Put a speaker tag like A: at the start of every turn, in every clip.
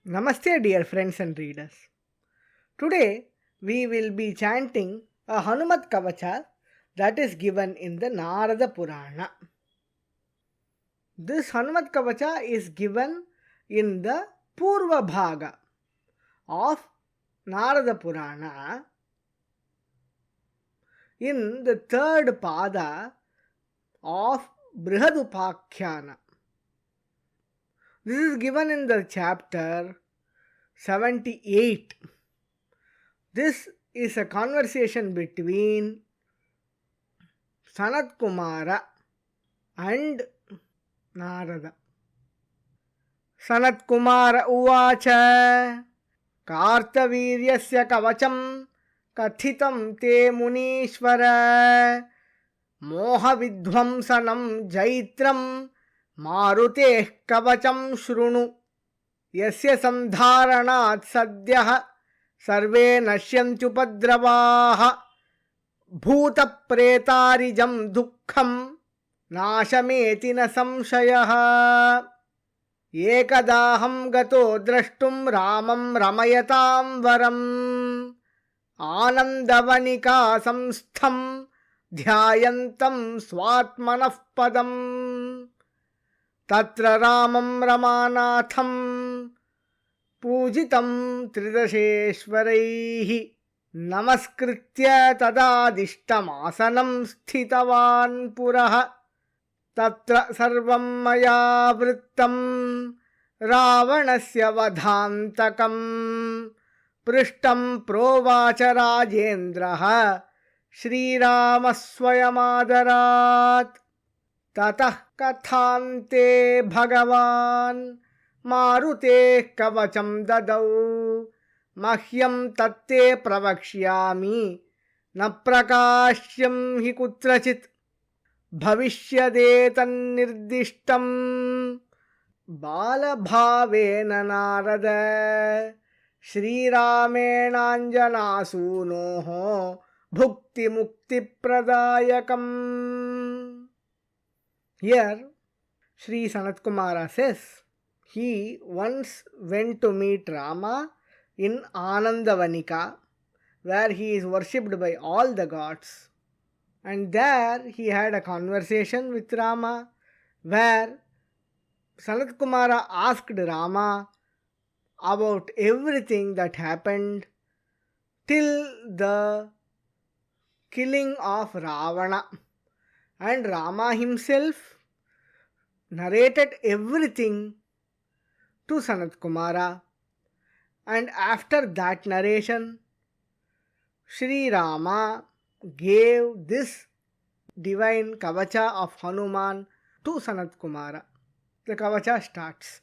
A: Namaste, dear friends and readers. Today we will be chanting a Hanumat Kavacha that is given in the Narada Purana. This Hanumat Kavacha is given in the Purva Bhaga of Narada Purana in the third pada of Brihadupakhyanā. This is given in the chapter 78. This is a conversation between Sanat Kumara and Narada. Sanat Kumara uvacha Kartaviryasya kavacham kathitam te munishvara moha vidhvamsanam jaitram मारुतेः कवचं शृणु यस्य सन्धारणात् सद्यः सर्वे नश्यन्त्युपद्रवाः भूतप्रेतारिजं दुःखं नाशमेति न संशयः एकदाहं गतो द्रष्टुं रामं रमयतां वरम् आनन्दवनिका संस्थं ध्यायन्तं स्वात्मनः पदम् तत्र रामं रमानाथं पूजितं त्रिदशेश्वरैः नमस्कृत्य तदादिष्टमासनं स्थितवान् पुरः तत्र सर्वं मया वृत्तं रावणस्य वधान्तकं पृष्टं प्रोवाच राजेन्द्रः श्रीरामः स्वयमादरात् ततः कथान्ते भगवान् मारुतेः कवचं ददौ मह्यं तत्ते प्रवक्ष्यामि न प्रकाश्यं हि कुत्रचित् भविष्यदेतन्निर्दिष्टं बालभावेन Narada श्रीरामेणाञ्जनासूनोः भुक्तिमुक्तिप्रदायकम्. Here, Sri Sanat Kumara says he once went to meet Rama in Anandavanika, where he is worshipped by all the gods. And there he had a conversation with Rama, where Sanat Kumara asked Rama about everything that happened till the killing of Ravana. And Rama himself narrated everything to Sanat Kumara. And after that narration, Sri Rama gave this divine Kavacha of Hanuman to Sanat Kumara. The Kavacha starts.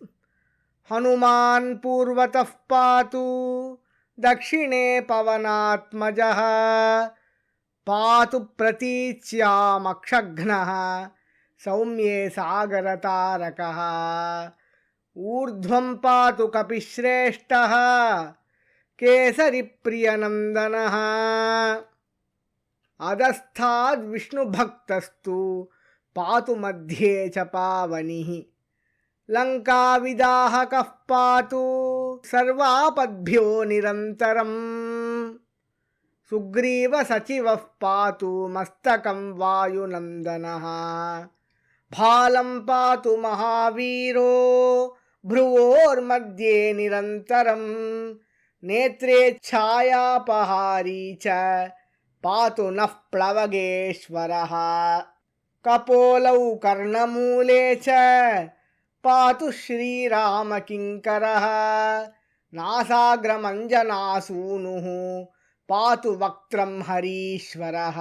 A: Hanuman purvatah patu dakshine pavanatmajaha पातु प्रतीच्यामक्षघ्नः सौम्ये सागरतारकः ऊर्ध्वं पातु कपिश्रेष्ठः केसरिप्रियनन्दनः अधस्थाद् विष्णुभक्तस्तु पातु मध्ये च पावनिः लङ्काविदाहकः पातु सर्वापद्भ्यो निरन्तरम् सुग्रीव सचिवः पातु मस्तकं वायुनन्दनः भालं पातु महावीरो भ्रुवोर्मध्ये निरन्तरं नेत्रे छायापहारी च पातु नः प्लवगेश्वरः कपोलौ कर्णमूले च पातु श्रीरामकिङ्करः नासाग्रमञ्जनासूनुः पातु वक्त्रं हरीश्वरः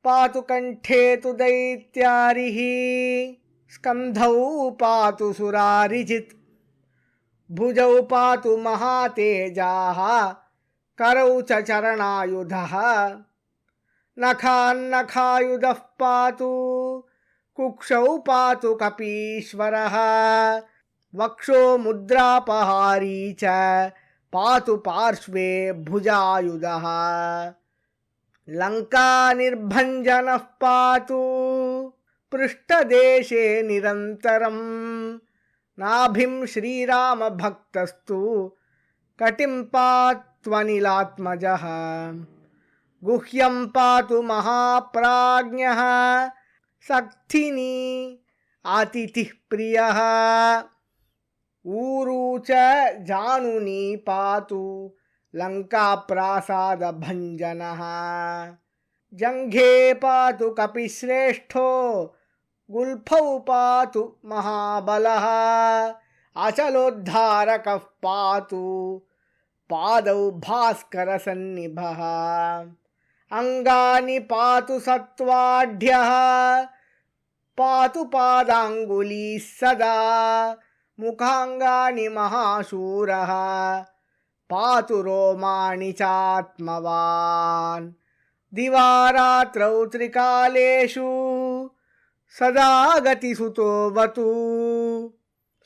A: पातु कंठे तु दैत्यारिः स्कन्धौ पातु सुरारिजित् भुजौ पातु महातेजाः करौ च चरणायुधः नखान्नखायुधः पातु कुक्षौ पातु कपीश्वरः वक्षो मुद्रापहारी च पातु पार्श्वे भुजायुधः नाभिं श्रीरामभक्तस्तु कटिं पात्वनिलात्मजः गुह्यं पातु महाप्राज्ञः सक्थिनी अतिथिः प्रियः ऊरू च जानुनी पातु लङ्काप्रासादभञ्जनः जङ्घे पातु कपिश्रेष्ठो गुल्फौ पातु महाबलः अचलोद्धारकः पातु पादौ भास्करसन्निभः अंगानि पातु सत्त्वाढ्यः पातु पादाङ्गुलीः सदा मुखाङ्गानि महाशूरः पातु रोमाणि चात्मवान् दिवारात्रौ त्रिकालेषु सदा गतिसुतोऽवतु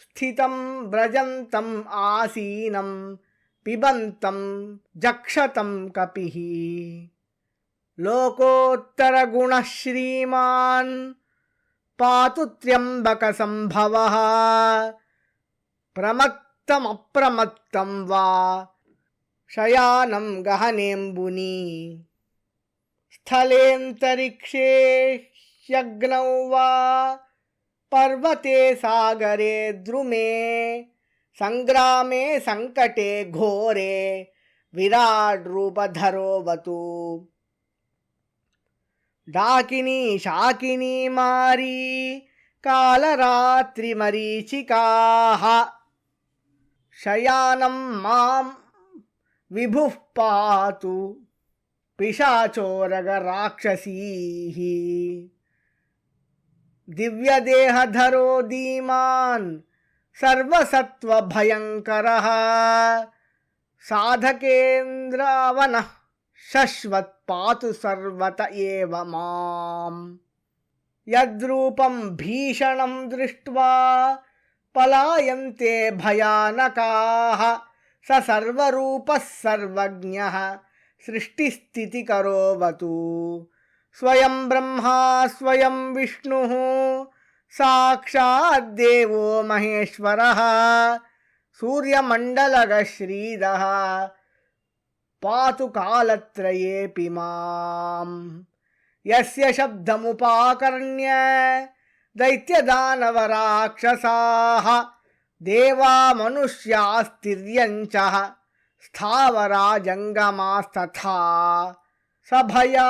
A: स्थितं व्रजन्तं आसीनं पिबन्तं जक्षतं कपिः लोकोत्तरगुणः श्रीमान् पातु त्र्यम्बकसम्भवः प्रमत्तमप्रमत्तं वा शयानं गहनेऽम्बुनि स्थलेऽन्तरिक्षे ह्यग्नौ वा पर्वते सागरे द्रुमे संग्रामे संकटे घोरे विराट रूपधरोऽवतु डाकिनी शाकिनी मारी कालरात्रिमरीचिकाः शयानं मां विभुः पातु पिशाचोरगराक्षसीः दिव्यदेहधरो धीमान् सर्वसत्त्वभयङ्करः साधकेन्द्रावनः शश्वत् पातु सर्वत एव माम् यद्रूपं भीषणं दृष्ट्वा पलायन्ते भयानकाः स सर्वरूपः सर्वज्ञः सृष्टिस्थितिकरोऽवतु स्वयं ब्रह्मा स्वयं विष्णुः साक्षात् देवो महेश्वरः सूर्यमण्डलगः श्रीदः पातु कालत्रयेऽपि माम् यस्य शब्दमुपाकर्ण्य दैत्यदानवराक्षसाः देवा मनुष्यास्तिर्यञ्चः स्थावरा जङ्गमास्तथा सभया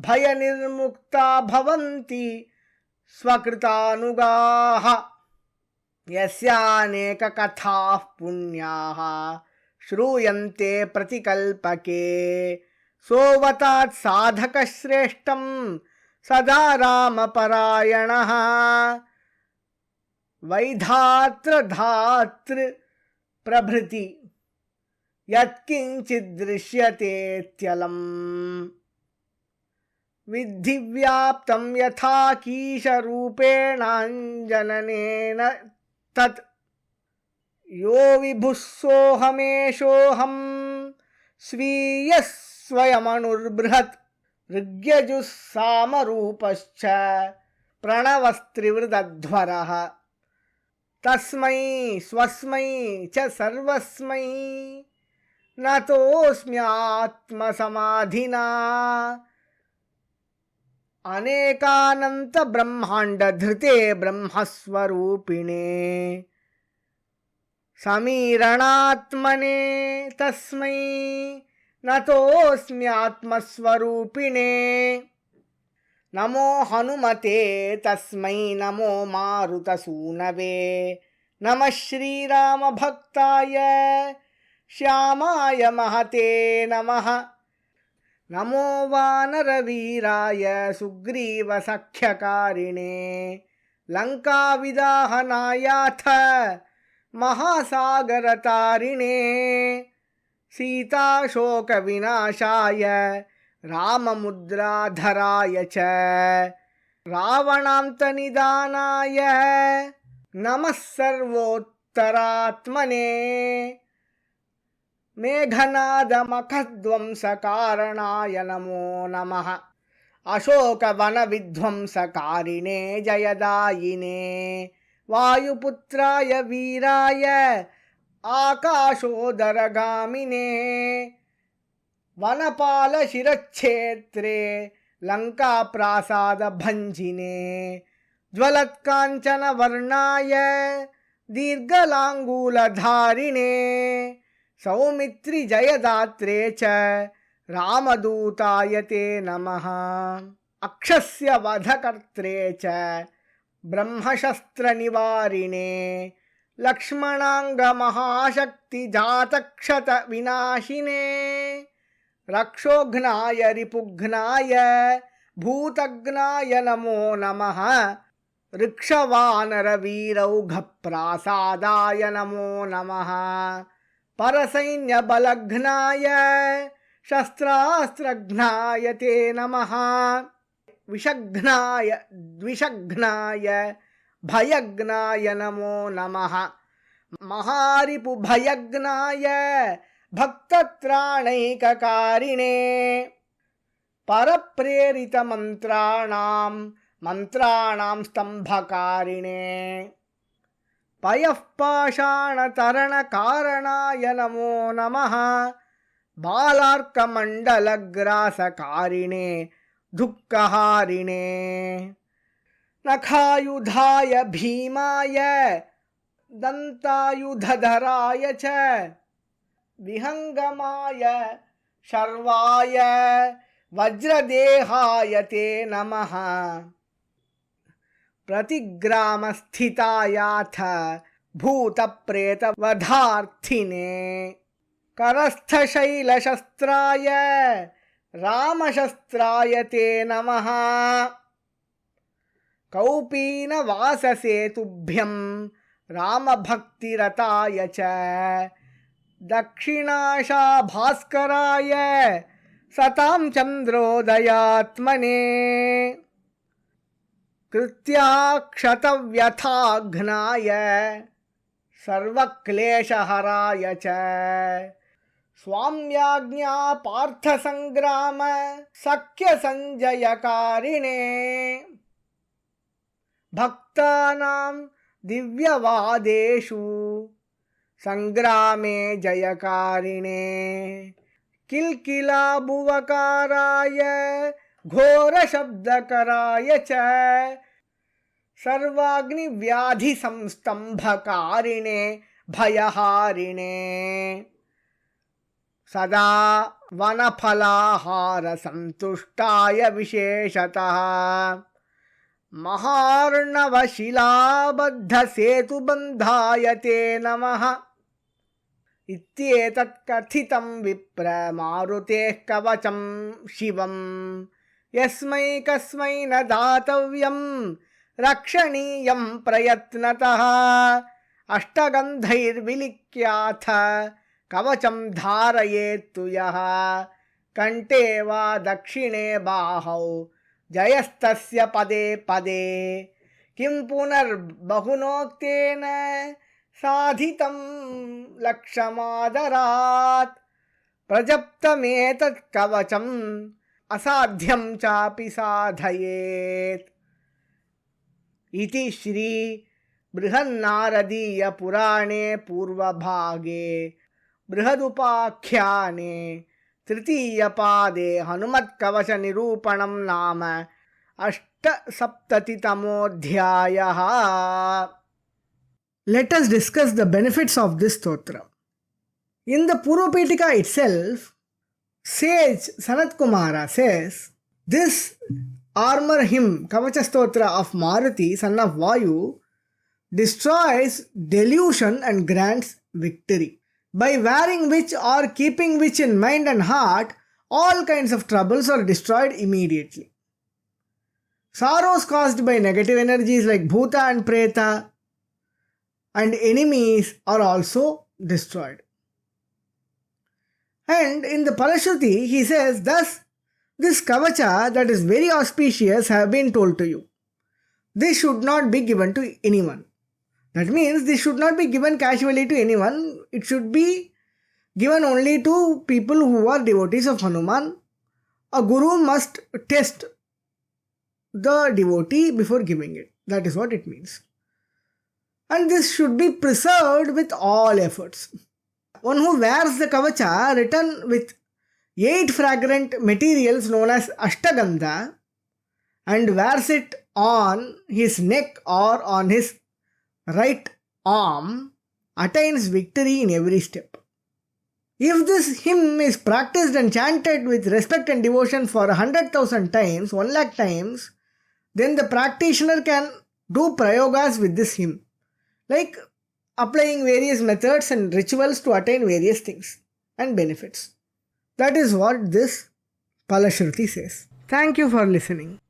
A: भयनिर्मुक्ता भवन्ति स्वकृतानुगाः यस्यानेककथाः पुण्याः श्रूयन्ते प्रतिकल्पके सोवतात् साधकश्रेष्ठं सदा रामपरायणः वैधात्र प्रभृति यत्किञ्चिदृश्यतेत्यलम् विद्धि व्याप्तं यथा कीशरूपेणाञ्जननेन तत् यो विभुः सोऽहमेषोऽहं स्वीयः स्वयमनुर्बृहत् ऋग्यजुः सामरूपश्च प्रणवस्त्रिवृदध्वरः तस्मै स्वस्मै च सर्वस्मै नतोऽस्म्यात्मसमाधिना अनेकानंत ब्रह्मांडधृते ब्रह्मस्वरूपिणे समीरणात्मने तस्मै नतोऽस्म्यात्मस्वरूपिणे नमो हनुमते तस्मै नमो मारुतसूनवे नमः श्रीरामभक्ताय श्यामाय महते नमः नमो वानरवीराय सुग्रीवसख्यकारिणे लङ्काविदाहनायाथ महासागरतारिणे सीताशोकविनाशाय राममुद्राधराय च रावणान्तनिदानाय नमः सर्वोत्तरात्मने मेघनादमखध्वंसकारणाय नमो नमः अशोकवनविध्वंसकारिणे जयदायिने वायुपुत्राय वीराय आकाशोदरगामिने वनपालशिरच्छेत्रे लङ्काप्रासादभञ्जिने ज्वलत्काञ्चनवर्णाय दीर्घलाङ्गूलधारिणे सौमित्रिजयदात्रे च रामदूताय ते नमः। अक्षस्य वधकर्त्रे च ब्रह्मशस्त्रनिवारिणे लक्ष्मणाङ्गमहाशक्तिजातक्षतविनाशिने रक्षोघ्नाय रिपुघ्नाय भूतघ्नाय नमो नमः। ऋक्षवानरवीरौघप्रासादाय नमो नमः। परसैन्यबलघ्नाय शस्त्रास्त्रघ्नाय ते नमः। विषघ्नाय द्विषघ्नाय भयघ्नाय नमो नमः। महारिपुभयघ्नाय भक्तत्राणैककारिणे परप्रेरितमन्त्राणां स्तम्भकारिणे पयःपाषाणतरणकारणाय नमो नमः। बालार्कमण्डलग्रासकारिणे दुःखहारिणे नखायुधाय भीमाय दन्तायुधधराय च विहङ्गमाय शर्वाय वज्रदेहाय ते नमः। प्रतिग्रामस्थितायाथ भूतप्रेतवधार्थिने करस्थशैलशस्त्राय रामशस्त्राय ते नमः। कौपीनवाससेतुभ्यं रामभक्तिरताय च दक्षिणाशाभास्कराय सतां चन्द्रोदयात्मने कृत्याक्षतव्यथाघ्नाय सर्वक्लेशहराय च स्वाम्याज्ञा पार्थसङ्ग्राम सख्यसञ्जयकारिणे भक्तानां दिव्यवादेषु संग्रामे जयकारिणे किल्किलाबुवकाराय घोरशब्दकराय च सर्वाग्निव्याधिसंस्तम्भकारिणे भयहारिणे सदा वनफलाहारसन्तुष्टाय विशेषतः महार्णवशिलाबद्धसेतुबन्धाय ते नमः। इत्येतत् कथितं विप्र मारुतेः कवचं शिवं यस्मै कस्मै न दातव्यं रक्षणीयं प्रयत्नतः अष्टगन्धैर्विलिख्याथ कवचं धारयेत्तु यः कण्ठे वा दक्षिणे बाहौ जयस्तस्य पदे पदे किं पुनर्बहुनोक्तेन साधितं लक्षमादरात् प्रजप्तमेतत् कवचम् असाध्यं चापि साधयेत्। इति श्री बृहन्नारदीय पुराणे पूर्वभागे बृहदुपाख्याने तृतीयपादे हनुमत्कवच निरूपणं नाम 870तमोऽध्यायः। Let us discuss the benefits of this stotra. In the Purvapetika itself, sage Sanat Kumara says, this armor hymn, Kavacha Stotra of Maruti, son of Vayu, destroys delusion and grants victory, by wearing which or keeping which in mind and heart, all kinds of troubles are destroyed immediately. Sorrows caused by negative energies like Bhuta and Preta and enemies are also destroyed. And in the Parashruti, he says, thus, this Kavacha that is very auspicious have been told to you. This should not be given to anyone. That means this should not be given casually to anyone. It should be given only to people who are devotees of Hanuman. A guru must test the devotee before giving it. That is what it means. and this should be preserved with all efforts. One who wears the kavacha written with 8 fragrant materials known as Ashtagandha and wears it on his neck or on his right arm attains victory in every step. If this hymn is practiced and chanted with respect and devotion for 100,000 times, 1 lakh times, then the practitioner can do prayogas with this hymn, like applying various methods and rituals to attain various things and benefits. That is what this Palashruti says. Thank you for listening.